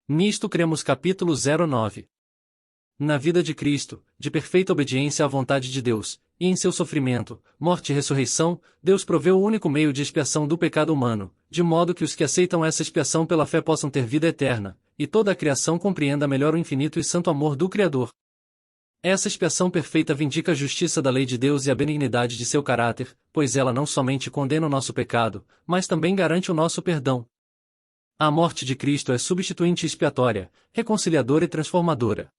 Nisto cremos. Capítulo 09. Na vida de Cristo, de perfeita obediência à vontade de Deus, e em seu sofrimento, morte e ressurreição, Deus proveu o único meio de expiação do pecado humano, de modo que os que aceitam essa expiação pela fé possam ter vida eterna, e toda a criação compreenda melhor o infinito e santo amor do Criador. Essa expiação perfeita vindica a justiça da lei de Deus e a benignidade de seu caráter, pois ela não somente condena o nosso pecado, mas também garante o nosso perdão. A morte de Cristo é substituinte e expiatória, reconciliadora e transformadora.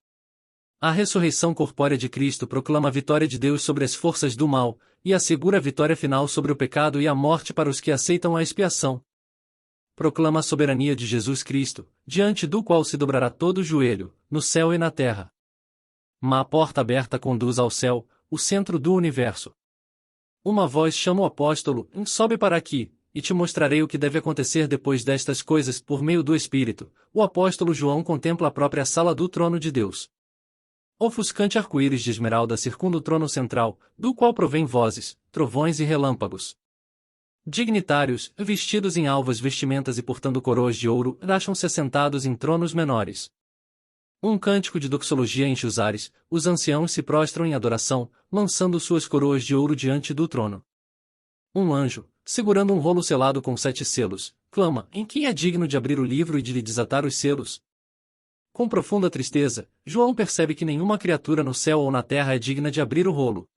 A ressurreição corpórea de Cristo proclama a vitória de Deus sobre as forças do mal, e assegura a vitória final sobre o pecado e a morte para os que aceitam a expiação. Proclama a soberania de Jesus Cristo, diante do qual se dobrará todo o joelho, no céu e na terra. Uma porta aberta conduz ao céu, o centro do universo. Uma voz chama o apóstolo: sobe para aqui, e te mostrarei o que deve acontecer depois destas coisas. Por meio do Espírito, o apóstolo João contempla a própria sala do trono de Deus. Ofuscante arco-íris de esmeralda circunda o trono central, do qual provém vozes, trovões e relâmpagos. Dignitários, vestidos em alvas vestimentas e portando coroas de ouro, acham-se assentados em tronos menores. Um cântico de doxologia enche os ares, os anciãos se prostram em adoração, lançando suas coroas de ouro diante do trono. Um anjo, segurando um rolo selado com 7 selos, clama: quem é digno de abrir o livro e de lhe desatar os selos? Com profunda tristeza, João percebe que nenhuma criatura no céu ou na terra é digna de abrir o rolo.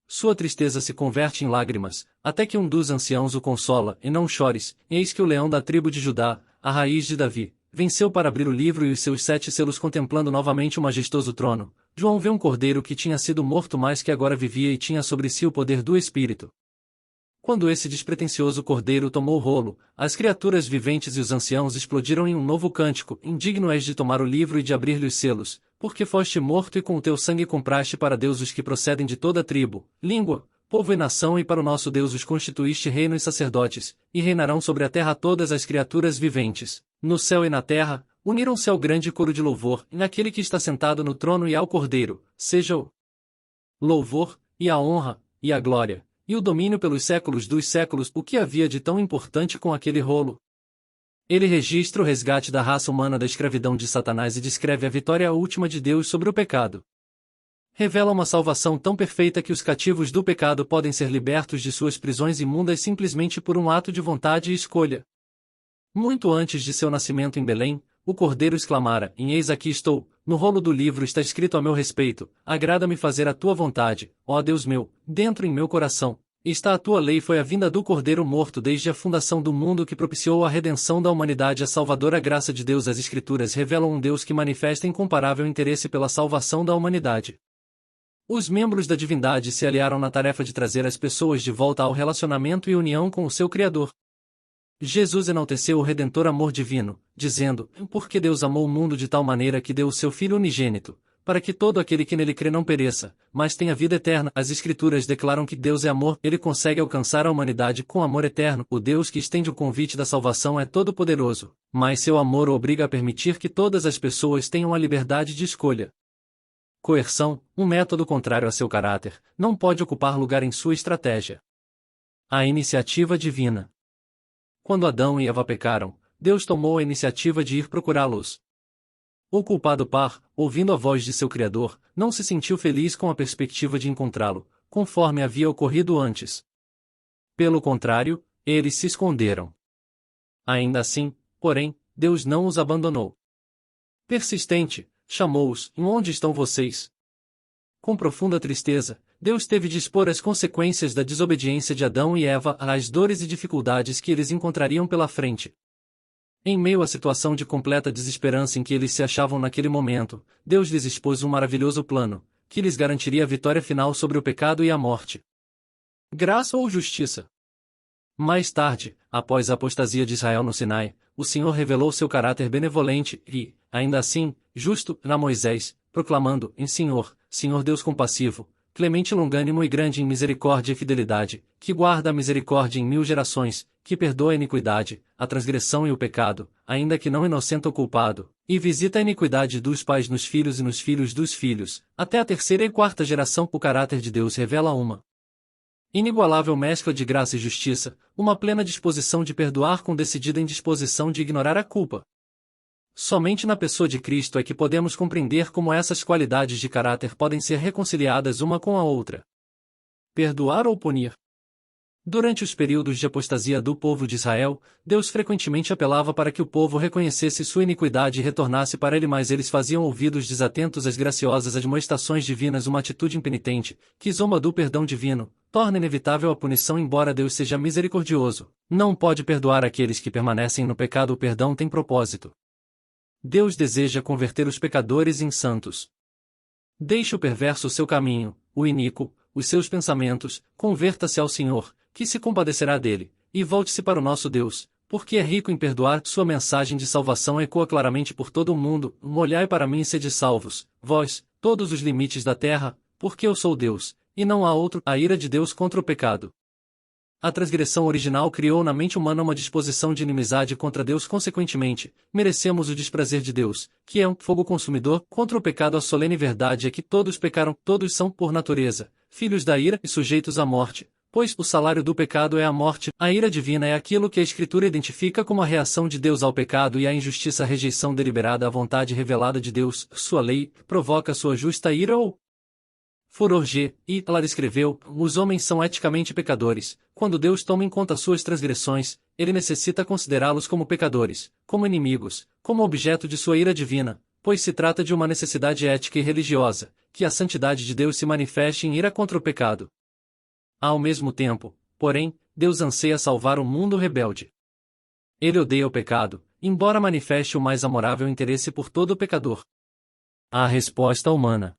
Sua tristeza se converte em lágrimas, até que um dos anciãos o consola: não chores, eis que o leão da tribo de Judá, a raiz de Davi, venceu para abrir o livro e os seus 7 selos. Contemplando novamente o majestoso trono, João vê um cordeiro que tinha sido morto, mas que agora vivia e tinha sobre si o poder do Espírito. Quando esse despretensioso cordeiro tomou o rolo, as criaturas viventes e os anciãos explodiram em um novo cântico: indigno és de tomar o livro e de abrir-lhe os selos, porque foste morto e com o teu sangue compraste para Deus os que procedem de toda tribo, língua, povo e nação, e para o nosso Deus os constituíste reino e sacerdotes, e reinarão sobre a terra. Todas as criaturas viventes, no céu e na terra, uniram-se ao grande coro de louvor, e naquele que está sentado no trono e ao cordeiro, seja o louvor, e a honra, e a glória, e o domínio pelos séculos dos séculos. O que havia de tão importante com aquele rolo? Ele registra o resgate da raça humana da escravidão de Satanás e descreve a vitória última de Deus sobre o pecado. Revela uma salvação tão perfeita que os cativos do pecado podem ser libertos de suas prisões imundas simplesmente por um ato de vontade e escolha. Muito antes de seu nascimento em Belém, o cordeiro exclamara: eis aqui estou, no rolo do livro está escrito a meu respeito: agrada-me fazer a tua vontade, ó Deus meu. Dentro em meu coração está a tua lei. Foi a vinda do cordeiro morto desde a fundação do mundo que propiciou a redenção da humanidade. A salvadora graça de Deus. As Escrituras revelam um Deus que manifesta incomparável interesse pela salvação da humanidade. Os membros da divindade se aliaram na tarefa de trazer as pessoas de volta ao relacionamento e união com o seu Criador. Jesus enalteceu o redentor amor divino, dizendo: porque Deus amou o mundo de tal maneira que deu o seu Filho unigênito, para que todo aquele que nele crê não pereça, mas tenha vida eterna. As Escrituras declaram que Deus é amor. Ele consegue alcançar a humanidade com amor eterno. O Deus que estende o convite da salvação é todo-poderoso, mas seu amor o obriga a permitir que todas as pessoas tenham a liberdade de escolha. Coerção, um método contrário a seu caráter, não pode ocupar lugar em sua estratégia. A iniciativa divina. Quando Adão e Eva pecaram, Deus tomou a iniciativa de ir procurá-los. O culpado par, ouvindo a voz de seu Criador, não se sentiu feliz com a perspectiva de encontrá-lo, conforme havia ocorrido antes. Pelo contrário, eles se esconderam. Ainda assim, porém, Deus não os abandonou. Persistente, chamou-os: onde estão vocês? Com profunda tristeza, Deus teve de expor as consequências da desobediência de Adão e Eva, as dores e dificuldades que eles encontrariam pela frente. Em meio à situação de completa desesperança em que eles se achavam naquele momento, Deus lhes expôs um maravilhoso plano, que lhes garantiria a vitória final sobre o pecado e a morte. Graça ou justiça? Mais tarde, após a apostasia de Israel no Sinai, o Senhor revelou seu caráter benevolente e, ainda assim, justo, a Moisés, proclamando: Senhor, Senhor Deus compassivo, clemente, longânimo e grande em misericórdia e fidelidade, que guarda a misericórdia em 1000 gerações, que perdoa a iniquidade, a transgressão e o pecado, ainda que não inocenta o culpado, e visita a iniquidade dos pais nos filhos e nos filhos dos filhos, até a 3ª e 4ª geração. O caráter de Deus revela uma inigualável mescla de graça e justiça, uma plena disposição de perdoar com decidida indisposição de ignorar a culpa. Somente na pessoa de Cristo é que podemos compreender como essas qualidades de caráter podem ser reconciliadas uma com a outra. Perdoar ou punir. Durante os períodos de apostasia do povo de Israel, Deus frequentemente apelava para que o povo reconhecesse sua iniquidade e retornasse para ele, mas eles faziam ouvidos desatentos às graciosas admoestações divinas. Uma atitude impenitente, que zomba do perdão divino, torna inevitável a punição. Embora Deus seja misericordioso, não pode perdoar aqueles que permanecem no pecado. O perdão tem propósito. Deus deseja converter os pecadores em santos. Deixe o perverso o seu caminho, o iníquo, os seus pensamentos, converta-se ao Senhor, que se compadecerá dele, e volte-se para o nosso Deus, porque é rico em perdoar. Sua mensagem de salvação ecoa claramente por todo o mundo: olhai para mim e sede salvos, vós, todos os limites da terra, porque eu sou Deus, e não há outro. A ira de Deus contra o pecado. A transgressão original criou na mente humana uma disposição de inimizade contra Deus. Consequentemente, merecemos o desprazer de Deus, que é um fogo consumidor. Contra o pecado, a solene verdade é que todos pecaram, todos são, por natureza, filhos da ira e sujeitos à morte, pois o salário do pecado é a morte. A ira divina é aquilo que a Escritura identifica como a reação de Deus ao pecado, e a injustiça, a rejeição deliberada à vontade revelada de Deus. Sua lei provoca sua justa ira ou furor. E ela escreveu: os homens são eticamente pecadores. Quando Deus toma em conta suas transgressões, ele necessita considerá-los como pecadores, como inimigos, como objeto de sua ira divina, pois se trata de uma necessidade ética e religiosa, que a santidade de Deus se manifeste em ira contra o pecado. Ao mesmo tempo, porém, Deus anseia salvar o mundo rebelde. Ele odeia o pecado, embora manifeste o mais amorável interesse por todo pecador. A resposta humana.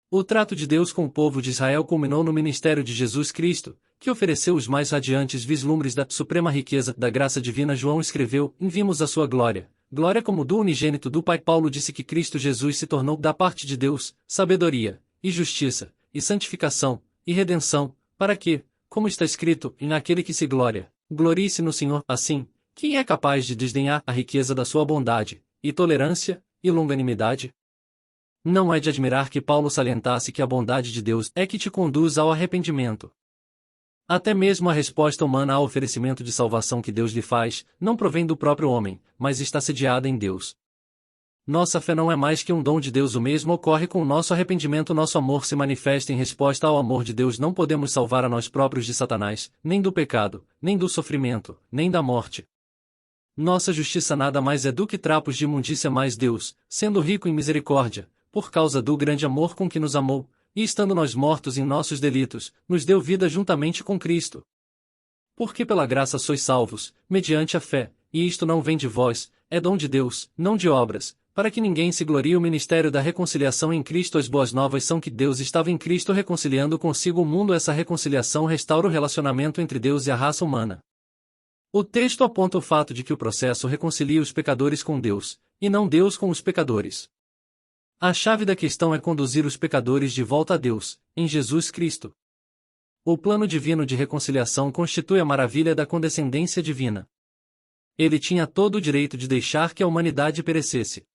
O trato de Deus com o povo de Israel culminou no ministério de Jesus Cristo, que ofereceu os mais radiantes vislumbres da suprema riqueza da graça divina. João escreveu: vimos a sua glória, glória como do unigênito do Pai. Paulo disse que Cristo Jesus se tornou, da parte de Deus, sabedoria, e justiça, e santificação, e redenção, para que, como está escrito, naquele que se gloria, glorie-se no Senhor. Assim, quem é capaz de desdenhar a riqueza da sua bondade, e tolerância, e longanimidade? Não é de admirar que Paulo salientasse que a bondade de Deus é que te conduz ao arrependimento. Até mesmo a resposta humana ao oferecimento de salvação que Deus lhe faz, não provém do próprio homem, mas está sediada em Deus. Nossa fé não é mais que um dom de Deus. O mesmo ocorre com o nosso arrependimento. Nosso amor se manifesta em resposta ao amor de Deus. Não podemos salvar a nós próprios de Satanás, nem do pecado, nem do sofrimento, nem da morte. Nossa justiça nada mais é do que trapos de imundícia, mas Deus, sendo rico em misericórdia, por causa do grande amor com que nos amou, e estando nós mortos em nossos delitos, nos deu vida juntamente com Cristo. Porque pela graça sois salvos, mediante a fé, e isto não vem de vós, é dom de Deus, não de obras, para que ninguém se glorie. O ministério da reconciliação em Cristo. As boas novas são que Deus estava em Cristo reconciliando consigo o mundo. Essa reconciliação restaura o relacionamento entre Deus e a raça humana. O texto aponta o fato de que o processo reconcilia os pecadores com Deus, e não Deus com os pecadores. A chave da questão é conduzir os pecadores de volta a Deus, em Jesus Cristo. O plano divino de reconciliação constitui a maravilha da condescendência divina. Ele tinha todo o direito de deixar que a humanidade perecesse.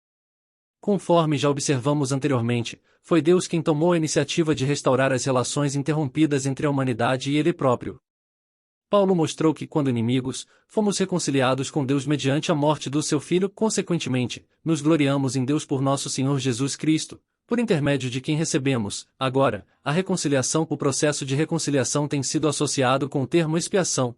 Conforme já observamos anteriormente, foi Deus quem tomou a iniciativa de restaurar as relações interrompidas entre a humanidade e Ele próprio. Paulo mostrou que, quando inimigos, fomos reconciliados com Deus mediante a morte do seu Filho. Consequentemente, nos gloriamos em Deus por nosso Senhor Jesus Cristo, por intermédio de quem recebemos, agora, a reconciliação. O processo de reconciliação tem sido associado com o termo expiação.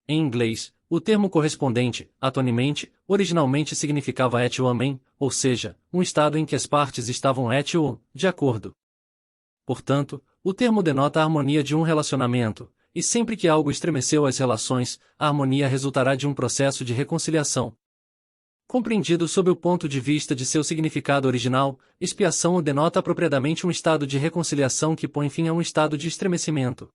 Em inglês, o termo correspondente, atonement, originalmente significava at one, ou seja, um estado em que as partes estavam at one, de acordo. Portanto, o termo denota a harmonia de um relacionamento, e sempre que algo estremeceu as relações, a harmonia resultará de um processo de reconciliação. Compreendido sob o ponto de vista de seu significado original, expiação denota apropriadamente um estado de reconciliação que põe fim a um estado de estremecimento.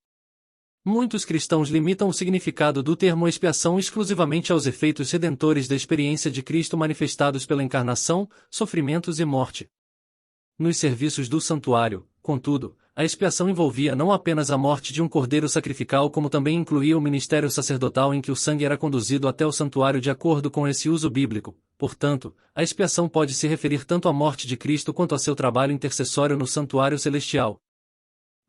Muitos cristãos limitam o significado do termo expiação exclusivamente aos efeitos redentores da experiência de Cristo manifestados pela encarnação, sofrimentos e morte. Nos serviços do santuário, contudo, a expiação envolvia não apenas a morte de um cordeiro sacrificial, como também incluía o ministério sacerdotal em que o sangue era conduzido até o santuário de acordo com esse uso bíblico. Portanto, a expiação pode se referir tanto à morte de Cristo quanto a seu trabalho intercessório no santuário celestial.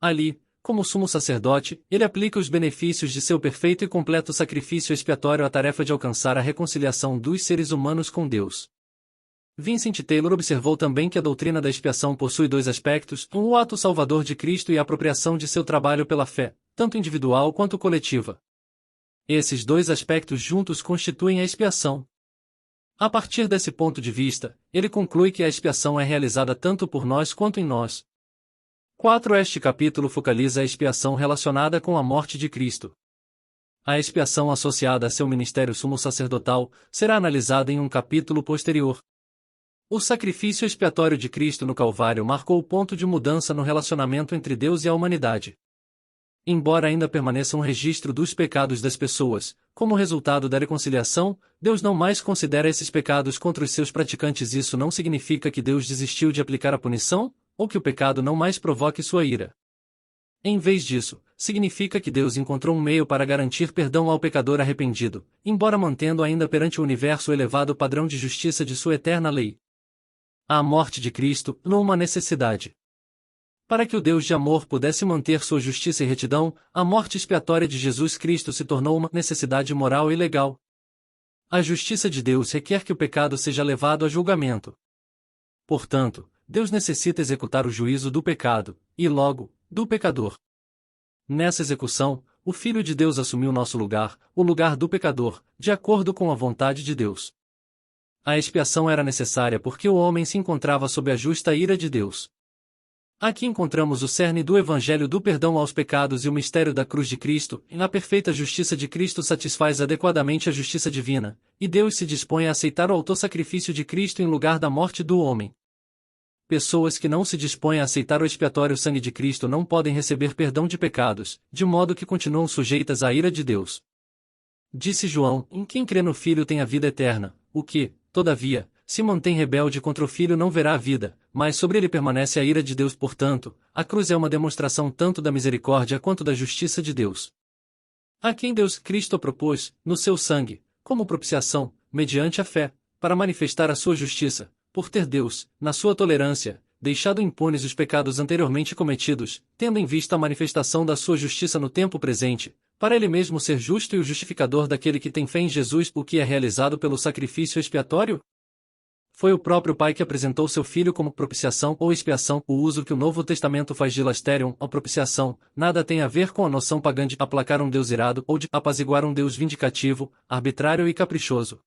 Ali, como sumo sacerdote, ele aplica os benefícios de seu perfeito e completo sacrifício expiatório à tarefa de alcançar a reconciliação dos seres humanos com Deus. Vincent Taylor observou também que a doutrina da expiação possui dois aspectos: o ato salvador de Cristo e a apropriação de seu trabalho pela fé, tanto individual quanto coletiva. Esses dois aspectos juntos constituem a expiação. A partir desse ponto de vista, ele conclui que a expiação é realizada tanto por nós quanto em nós. 4. Este capítulo focaliza a expiação relacionada com a morte de Cristo. A expiação associada a seu ministério sumo sacerdotal será analisada em um capítulo posterior. O sacrifício expiatório de Cristo no Calvário marcou o ponto de mudança no relacionamento entre Deus e a humanidade. Embora ainda permaneça um registro dos pecados das pessoas, como resultado da reconciliação, Deus não mais considera esses pecados contra os seus praticantes. Isso não significa que Deus desistiu de aplicar a punição, ou que o pecado não mais provoque sua ira. Em vez disso, significa que Deus encontrou um meio para garantir perdão ao pecador arrependido, embora mantendo ainda perante o universo o elevado padrão de justiça de sua eterna lei. A morte de Cristo, não uma necessidade. Para que o Deus de amor pudesse manter sua justiça e retidão, a morte expiatória de Jesus Cristo se tornou uma necessidade moral e legal. A justiça de Deus requer que o pecado seja levado a julgamento. Portanto, Deus necessita executar o juízo do pecado, e logo, do pecador. Nessa execução, o Filho de Deus assumiu nosso lugar, o lugar do pecador, de acordo com a vontade de Deus. A expiação era necessária porque o homem se encontrava sob a justa ira de Deus. Aqui encontramos o cerne do Evangelho do perdão aos pecados e o mistério da cruz de Cristo, e na perfeita justiça de Cristo satisfaz adequadamente a justiça divina, e Deus se dispõe a aceitar o autossacrifício de Cristo em lugar da morte do homem. Pessoas que não se dispõem a aceitar o expiatório sangue de Cristo não podem receber perdão de pecados, de modo que continuam sujeitas à ira de Deus. Disse João: em quem crê no Filho tem a vida eterna, o que, todavia, se mantém rebelde contra o Filho não verá a vida, mas sobre ele permanece a ira de Deus. Portanto, a cruz é uma demonstração tanto da misericórdia quanto da justiça de Deus. A quem Deus Cristo propôs, no seu sangue, como propiciação, mediante a fé, para manifestar a sua justiça, por ter Deus, na sua tolerância, deixado impunes os pecados anteriormente cometidos, tendo em vista a manifestação da sua justiça no tempo presente, para ele mesmo ser justo e o justificador daquele que tem fé em Jesus, o que é realizado pelo sacrifício expiatório? Foi o próprio Pai que apresentou seu Filho como propiciação ou expiação. O uso que o Novo Testamento faz de lasterion, ou propiciação, nada tem a ver com a noção pagã de aplacar um Deus irado ou de apaziguar um Deus vindicativo, arbitrário e caprichoso.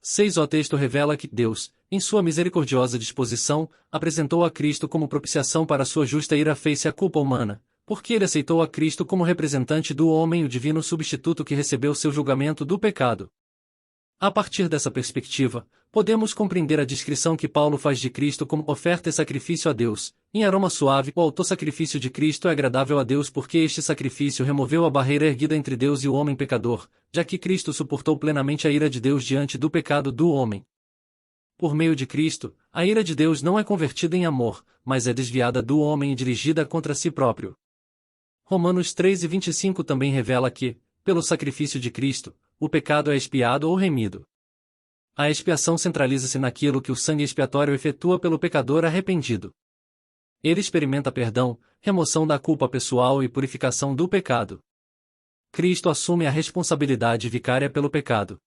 6. O texto revela que Deus, em sua misericordiosa disposição, apresentou a Cristo como propiciação para sua justa ira face à culpa humana, porque ele aceitou a Cristo como representante do homem, o divino substituto que recebeu seu julgamento do pecado. A partir dessa perspectiva, podemos compreender a descrição que Paulo faz de Cristo como oferta e sacrifício a Deus. Em aroma suave, o autossacrifício de Cristo é agradável a Deus porque este sacrifício removeu a barreira erguida entre Deus e o homem pecador, já que Cristo suportou plenamente a ira de Deus diante do pecado do homem. Por meio de Cristo, a ira de Deus não é convertida em amor, mas é desviada do homem e dirigida contra si próprio. Romanos 3:25 também revela que, pelo sacrifício de Cristo, o pecado é expiado ou remido. A expiação centraliza-se naquilo que o sangue expiatório efetua pelo pecador arrependido. Ele experimenta perdão, remoção da culpa pessoal e purificação do pecado. Cristo assume a responsabilidade vicária pelo pecado.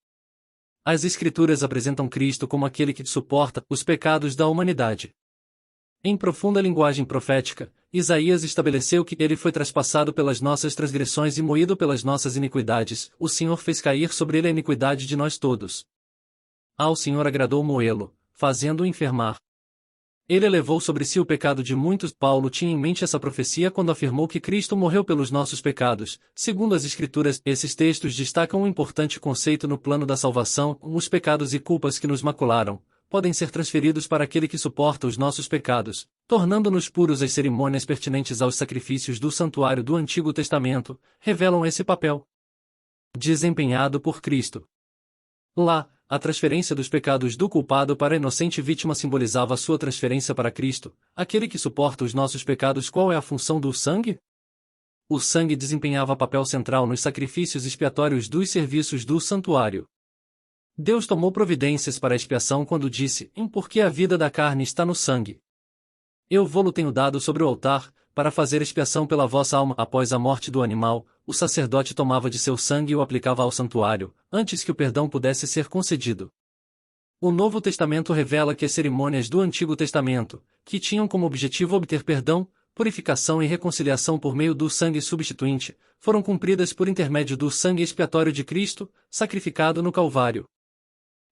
As Escrituras apresentam Cristo como aquele que suporta os pecados da humanidade. Em profunda linguagem profética, Isaías estabeleceu que ele foi traspassado pelas nossas transgressões e moído pelas nossas iniquidades. O Senhor fez cair sobre ele a iniquidade de nós todos. Ao Senhor agradou moê-lo, fazendo-o enfermar. Ele levou sobre si o pecado de muitos. Paulo tinha em mente essa profecia quando afirmou que Cristo morreu pelos nossos pecados. Segundo as Escrituras, esses textos destacam um importante conceito no plano da salvação: os pecados e culpas que nos macularam podem ser transferidos para aquele que suporta os nossos pecados, tornando-nos puros. As cerimônias pertinentes aos sacrifícios do santuário do Antigo Testamento revelam esse papel desempenhado por Cristo. Lá, a transferência dos pecados do culpado para a inocente vítima simbolizava a sua transferência para Cristo, aquele que suporta os nossos pecados. Qual é a função do sangue? O sangue desempenhava papel central nos sacrifícios expiatórios dos serviços do santuário. Deus tomou providências para a expiação quando disse: porque a vida da carne está no sangue. Eu vô-lo tenho dado sobre o altar, para fazer expiação pela vossa alma. Após a morte do animal, o sacerdote tomava de seu sangue e o aplicava ao santuário, antes que o perdão pudesse ser concedido. O Novo Testamento revela que as cerimônias do Antigo Testamento, que tinham como objetivo obter perdão, purificação e reconciliação por meio do sangue substituinte, foram cumpridas por intermédio do sangue expiatório de Cristo, sacrificado no Calvário.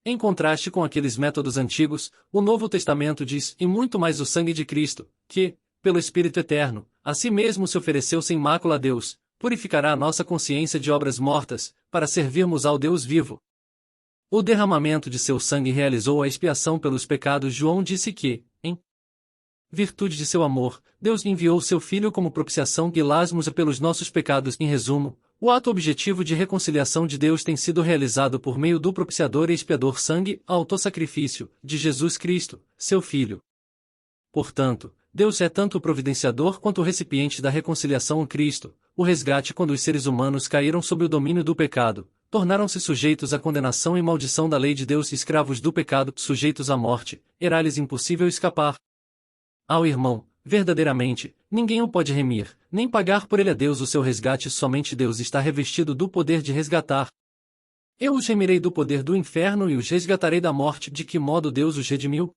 Em contraste com aqueles métodos antigos, o Novo Testamento diz, e muito mais o sangue de Cristo, que, pelo Espírito Eterno, a si mesmo se ofereceu sem mácula a Deus, purificará a nossa consciência de obras mortas, para servirmos ao Deus vivo. O derramamento de seu sangue realizou a expiação pelos pecados. João disse que, em virtude de seu amor, Deus enviou seu Filho como propiciação e lasmo pelos nossos pecados. Em resumo, o ato objetivo de reconciliação de Deus tem sido realizado por meio do propiciador e expiador sangue, autossacrifício, de Jesus Cristo, seu Filho. Portanto, Deus é tanto o providenciador quanto o recipiente da reconciliação em Cristo, o resgate quando os seres humanos caíram sob o domínio do pecado, tornaram-se sujeitos à condenação e maldição da lei de Deus, escravos do pecado, sujeitos à morte, era-lhes impossível escapar. Ao irmão, verdadeiramente, ninguém o pode remir, nem pagar por ele a Deus o seu resgate, somente Deus está revestido do poder de resgatar. Eu os remirei do poder do inferno e os resgatarei da morte. De que modo Deus os redimiu?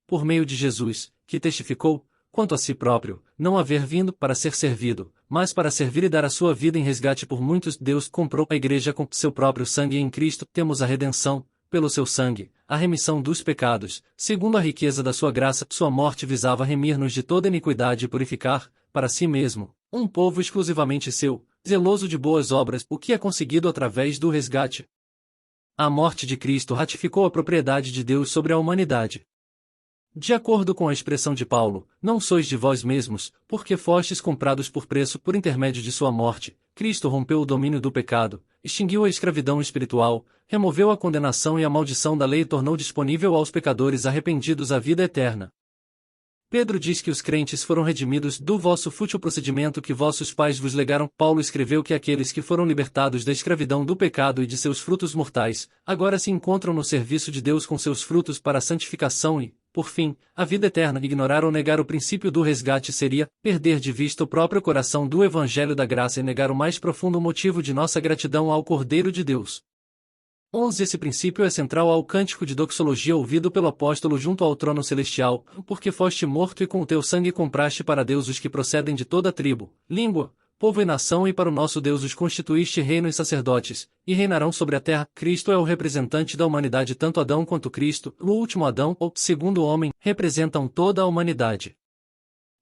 Por meio de Jesus, que testificou, quanto a si próprio, não haver vindo para ser servido, mas para servir e dar a sua vida em resgate por muitos. Deus comprou a igreja com seu próprio sangue, e em Cristo temos a redenção, pelo seu sangue, a remissão dos pecados, segundo a riqueza da sua graça. Sua morte visava remir-nos de toda iniquidade e purificar, para si mesmo, um povo exclusivamente seu, zeloso de boas obras, o que é conseguido através do resgate. A morte de Cristo ratificou a propriedade de Deus sobre a humanidade. De acordo com a expressão de Paulo, não sois de vós mesmos, porque fostes comprados por preço. Por intermédio de sua morte, Cristo rompeu o domínio do pecado, extinguiu a escravidão espiritual, removeu a condenação e a maldição da lei e tornou disponível aos pecadores arrependidos a vida eterna. Pedro diz que os crentes foram redimidos do vosso fútil procedimento que vossos pais vos legaram. Paulo escreveu que aqueles que foram libertados da escravidão do pecado e de seus frutos mortais, agora se encontram no serviço de Deus com seus frutos para a santificação e, por fim, a vida eterna. Ignorar ou negar o princípio do resgate seria perder de vista o próprio coração do Evangelho da Graça e negar o mais profundo motivo de nossa gratidão ao Cordeiro de Deus. 11. Esse princípio é central ao cântico de doxologia ouvido pelo apóstolo junto ao trono celestial, porque foste morto e com o teu sangue compraste para Deus os que procedem de toda tribo, língua, povo e nação, e para o nosso Deus os constituíste reino e sacerdotes, e reinarão sobre a terra. Cristo é o representante da humanidade. Tanto Adão quanto Cristo, o último Adão, ou segundo homem, representam toda a humanidade.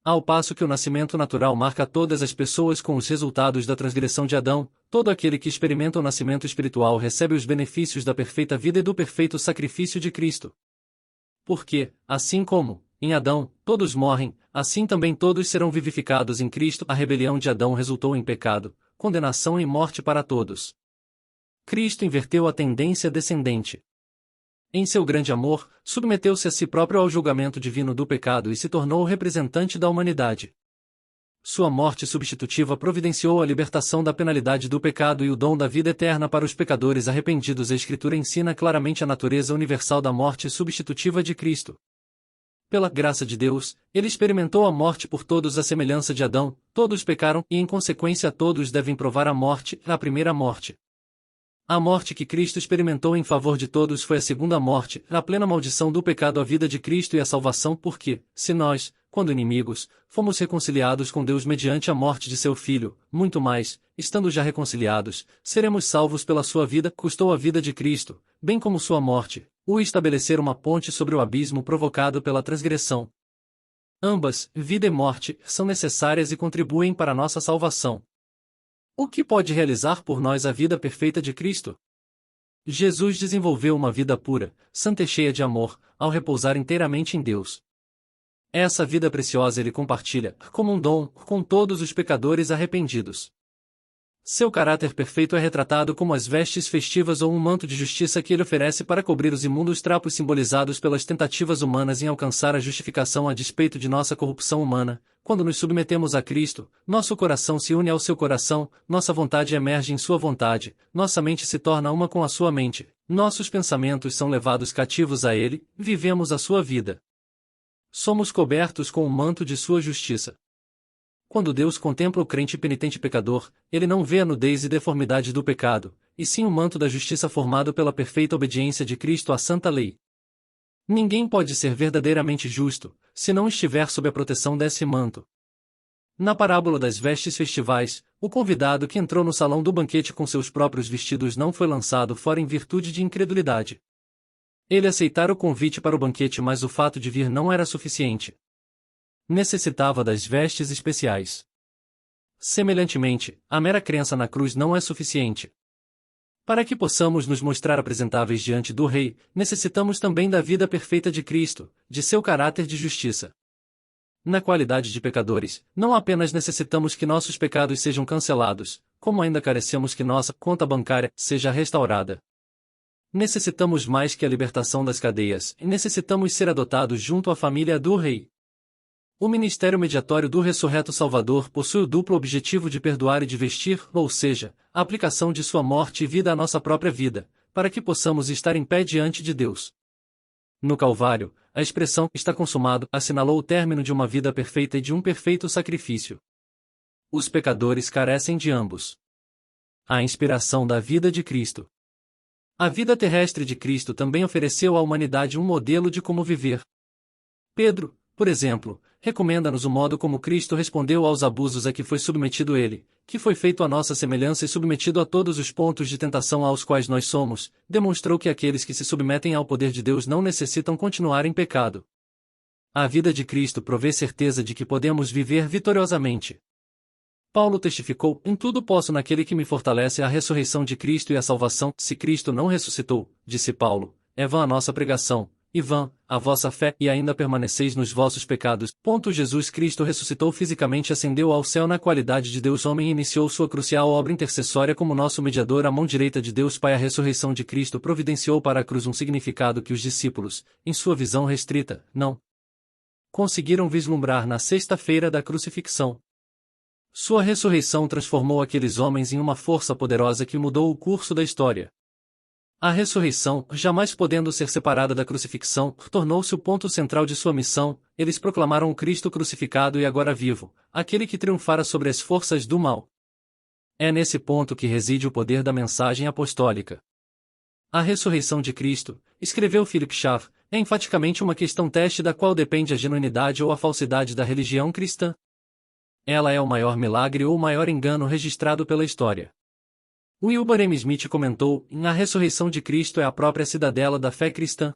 Ao passo que o nascimento natural marca todas as pessoas com os resultados da transgressão de Adão, todo aquele que experimenta o nascimento espiritual recebe os benefícios da perfeita vida e do perfeito sacrifício de Cristo. Porque, assim como, em Adão, todos morrem, assim também todos serão vivificados em Cristo. A rebelião de Adão resultou em pecado, condenação e morte para todos. Cristo inverteu a tendência descendente. Em seu grande amor, submeteu-se a si próprio ao julgamento divino do pecado e se tornou o representante da humanidade. Sua morte substitutiva providenciou a libertação da penalidade do pecado e o dom da vida eterna para os pecadores arrependidos. A Escritura ensina claramente a natureza universal da morte substitutiva de Cristo. Pela graça de Deus, ele experimentou a morte por todos à semelhança de Adão. Todos pecaram e, em consequência, todos devem provar a morte, a primeira morte. A morte que Cristo experimentou em favor de todos foi a segunda morte, a plena maldição do pecado. A vida de Cristo e a salvação. Porque, se nós, quando inimigos, fomos reconciliados com Deus mediante a morte de seu Filho, muito mais, estando já reconciliados, seremos salvos pela sua vida. Custou a vida de Cristo, bem como sua morte, o estabelecer uma ponte sobre o abismo provocado pela transgressão. Ambas, vida e morte, são necessárias e contribuem para a nossa salvação. O que pode realizar por nós a vida perfeita de Cristo? Jesus desenvolveu uma vida pura, santa e cheia de amor, ao repousar inteiramente em Deus. Essa vida preciosa ele compartilha, como um dom, com todos os pecadores arrependidos. Seu caráter perfeito é retratado como as vestes festivas ou um manto de justiça que ele oferece para cobrir os imundos trapos simbolizados pelas tentativas humanas em alcançar a justificação a despeito de nossa corrupção humana. Quando nos submetemos a Cristo, nosso coração se une ao seu coração, nossa vontade emerge em sua vontade, nossa mente se torna uma com a sua mente, nossos pensamentos são levados cativos a ele, vivemos a sua vida. Somos cobertos com o manto de sua justiça. Quando Deus contempla o crente penitente pecador, ele não vê a nudez e deformidade do pecado, e sim o manto da justiça formado pela perfeita obediência de Cristo à santa lei. Ninguém pode ser verdadeiramente justo, se não estiver sob a proteção desse manto. Na parábola das vestes festivais, o convidado que entrou no salão do banquete com seus próprios vestidos não foi lançado fora em virtude de incredulidade. Ele aceitara o convite para o banquete, mas o fato de vir não era suficiente. Necessitava das vestes especiais. Semelhantemente, a mera crença na cruz não é suficiente. Para que possamos nos mostrar apresentáveis diante do Rei, necessitamos também da vida perfeita de Cristo, de seu caráter de justiça. Na qualidade de pecadores, não apenas necessitamos que nossos pecados sejam cancelados, como ainda carecemos que nossa conta bancária seja restaurada. Necessitamos mais que a libertação das cadeias, e necessitamos ser adotados junto à família do Rei. O ministério mediatório do ressurreto Salvador possui o duplo objetivo de perdoar e de vestir, ou seja, a aplicação de sua morte e vida à nossa própria vida, para que possamos estar em pé diante de Deus. No Calvário, a expressão "está consumado" assinalou o término de uma vida perfeita e de um perfeito sacrifício. Os pecadores carecem de ambos. A inspiração da vida de Cristo. A vida terrestre de Cristo também ofereceu à humanidade um modelo de como viver. Pedro, por exemplo, recomenda-nos o modo como Cristo respondeu aos abusos a que foi submetido ele, que foi feito à nossa semelhança e submetido a todos os pontos de tentação aos quais nós somos, demonstrou que aqueles que se submetem ao poder de Deus não necessitam continuar em pecado. A vida de Cristo provê certeza de que podemos viver vitoriosamente. Paulo testificou: "Em tudo posso naquele que me fortalece." A ressurreição de Cristo e a salvação. Se Cristo não ressuscitou, disse Paulo, é vã a nossa pregação, e vã a vossa fé, e ainda permaneceis nos vossos pecados. Jesus Cristo ressuscitou fisicamente, ascendeu ao céu na qualidade de Deus homem e iniciou sua crucial obra intercessória como nosso mediador à mão direita de Deus Pai. A ressurreição de Cristo providenciou para a cruz um significado que os discípulos, em sua visão restrita, não conseguiram vislumbrar na sexta-feira da crucifixão. Sua ressurreição transformou aqueles homens em uma força poderosa que mudou o curso da história. A ressurreição, jamais podendo ser separada da crucifixão, tornou-se o ponto central de sua missão. Eles proclamaram o Cristo crucificado e agora vivo, aquele que triunfara sobre as forças do mal. É nesse ponto que reside o poder da mensagem apostólica. A ressurreição de Cristo, escreveu Philip Schaff, é enfaticamente uma questão teste da qual depende a genuinidade ou a falsidade da religião cristã. Ela é o maior milagre ou o maior engano registrado pela história. Wilbur M. Smith comentou: "A ressurreição de Cristo é a própria cidadela da fé cristã."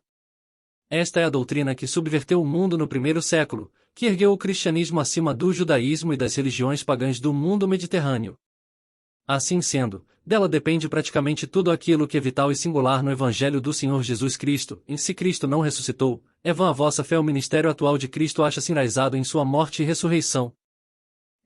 Esta é a doutrina que subverteu o mundo no primeiro século, que ergueu o cristianismo acima do judaísmo e das religiões pagãs do mundo mediterrâneo. Assim sendo, dela depende praticamente tudo aquilo que é vital e singular no Evangelho do Senhor Jesus Cristo. E se Cristo não ressuscitou, é vã a vossa fé. O ministério atual de Cristo acha-se enraizado em sua morte e ressurreição.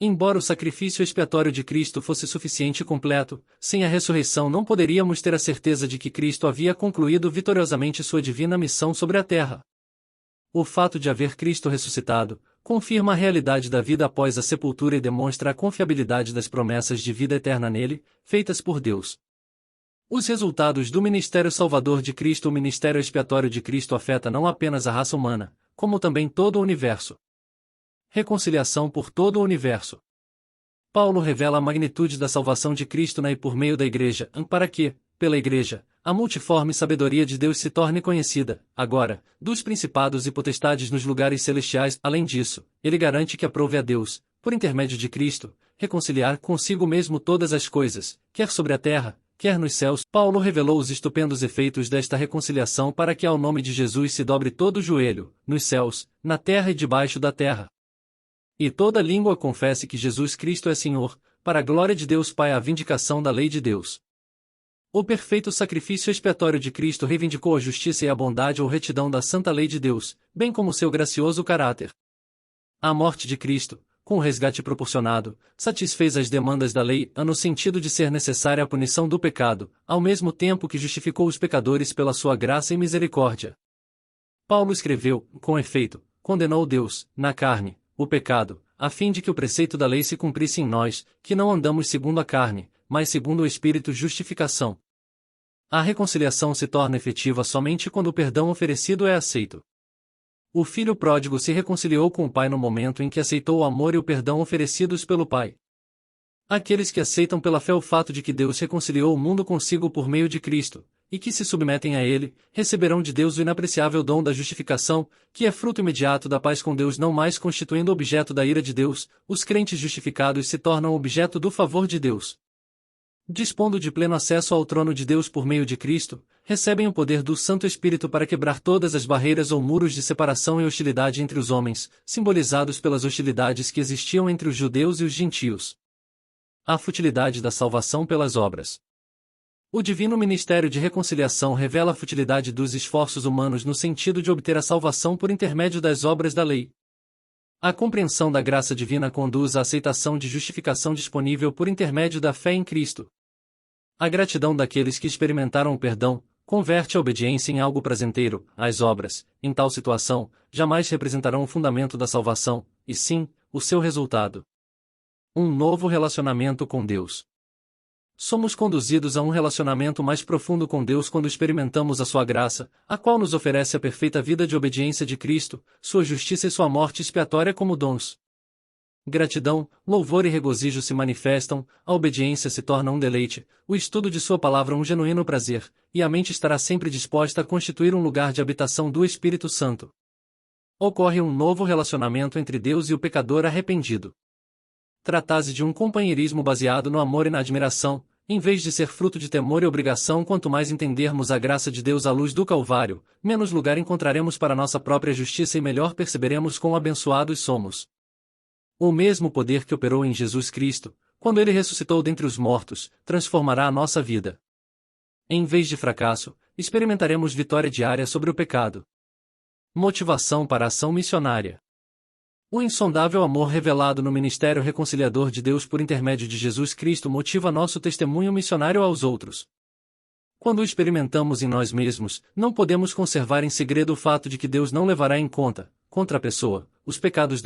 Embora o sacrifício expiatório de Cristo fosse suficiente e completo, sem a ressurreição não poderíamos ter a certeza de que Cristo havia concluído vitoriosamente sua divina missão sobre a terra. O fato de haver Cristo ressuscitado confirma a realidade da vida após a sepultura e demonstra a confiabilidade das promessas de vida eterna nele, feitas por Deus. Os resultados do ministério salvador de Cristo. O ministério expiatório de Cristo afeta não apenas a raça humana, como também todo o universo. Reconciliação por todo o universo. Paulo revela a magnitude da salvação de Cristo na e por meio da Igreja, para que, pela Igreja, a multiforme sabedoria de Deus se torne conhecida, agora, dos principados e potestades nos lugares celestiais. Além disso, ele garante que aprove a Deus, por intermédio de Cristo, reconciliar consigo mesmo todas as coisas, quer sobre a terra, quer nos céus. Paulo revelou os estupendos efeitos desta reconciliação para que ao nome de Jesus se dobre todo o joelho, nos céus, na terra e debaixo da terra. E toda língua confesse que Jesus Cristo é Senhor, para a glória de Deus Pai. A vindicação da lei de Deus. O perfeito sacrifício expiatório de Cristo reivindicou a justiça e a bondade ou retidão da santa lei de Deus, bem como seu gracioso caráter. A morte de Cristo, com o resgate proporcionado, satisfez as demandas da lei, no sentido de ser necessária a punição do pecado, ao mesmo tempo que justificou os pecadores pela sua graça e misericórdia. Paulo escreveu: "Com efeito, condenou Deus, na carne, o pecado, a fim de que o preceito da lei se cumprisse em nós, que não andamos segundo a carne, mas segundo o Espírito. Justificação. A reconciliação se torna efetiva somente quando o perdão oferecido é aceito. O filho pródigo se reconciliou com o pai no momento em que aceitou o amor e o perdão oferecidos pelo pai. Aqueles que aceitam pela fé o fato de que Deus reconciliou o mundo consigo por meio de Cristo, e que se submetem a ele, receberão de Deus o inapreciável dom da justificação, que é fruto imediato da paz com Deus, não mais constituindo objeto da ira de Deus. Os crentes justificados se tornam objeto do favor de Deus. Dispondo de pleno acesso ao trono de Deus por meio de Cristo, recebem o poder do Santo Espírito para quebrar todas as barreiras ou muros de separação e hostilidade entre os homens, simbolizados pelas hostilidades que existiam entre os judeus e os gentios. A futilidade da salvação pelas obras. O divino ministério de reconciliação revela a futilidade dos esforços humanos no sentido de obter a salvação por intermédio das obras da lei. A compreensão da graça divina conduz à aceitação de justificação disponível por intermédio da fé em Cristo. A gratidão daqueles que experimentaram o perdão converte a obediência em algo prazenteiro. As obras, em tal situação, jamais representarão o fundamento da salvação, e sim, o seu resultado. Um novo relacionamento com Deus. Somos conduzidos a um relacionamento mais profundo com Deus quando experimentamos a sua graça, a qual nos oferece a perfeita vida de obediência de Cristo, sua justiça e sua morte expiatória como dons. Gratidão, louvor e regozijo se manifestam, a obediência se torna um deleite, o estudo de sua palavra um genuíno prazer, e a mente estará sempre disposta a constituir um lugar de habitação do Espírito Santo. Ocorre um novo relacionamento entre Deus e o pecador arrependido. Trata-se de um companheirismo baseado no amor e na admiração, em vez de ser fruto de temor e obrigação. Quanto mais entendermos a graça de Deus à luz do Calvário, menos lugar encontraremos para nossa própria justiça e melhor perceberemos quão abençoados somos. O mesmo poder que operou em Jesus Cristo, quando ele ressuscitou dentre os mortos, transformará a nossa vida. Em vez de fracasso, experimentaremos vitória diária sobre o pecado. Motivação para a ação missionária. O insondável amor revelado no ministério reconciliador de Deus por intermédio de Jesus Cristo motiva nosso testemunho missionário aos outros. Quando o experimentamos em nós mesmos, não podemos conservar em segredo o fato de que Deus não levará em conta, contra a pessoa, os pecados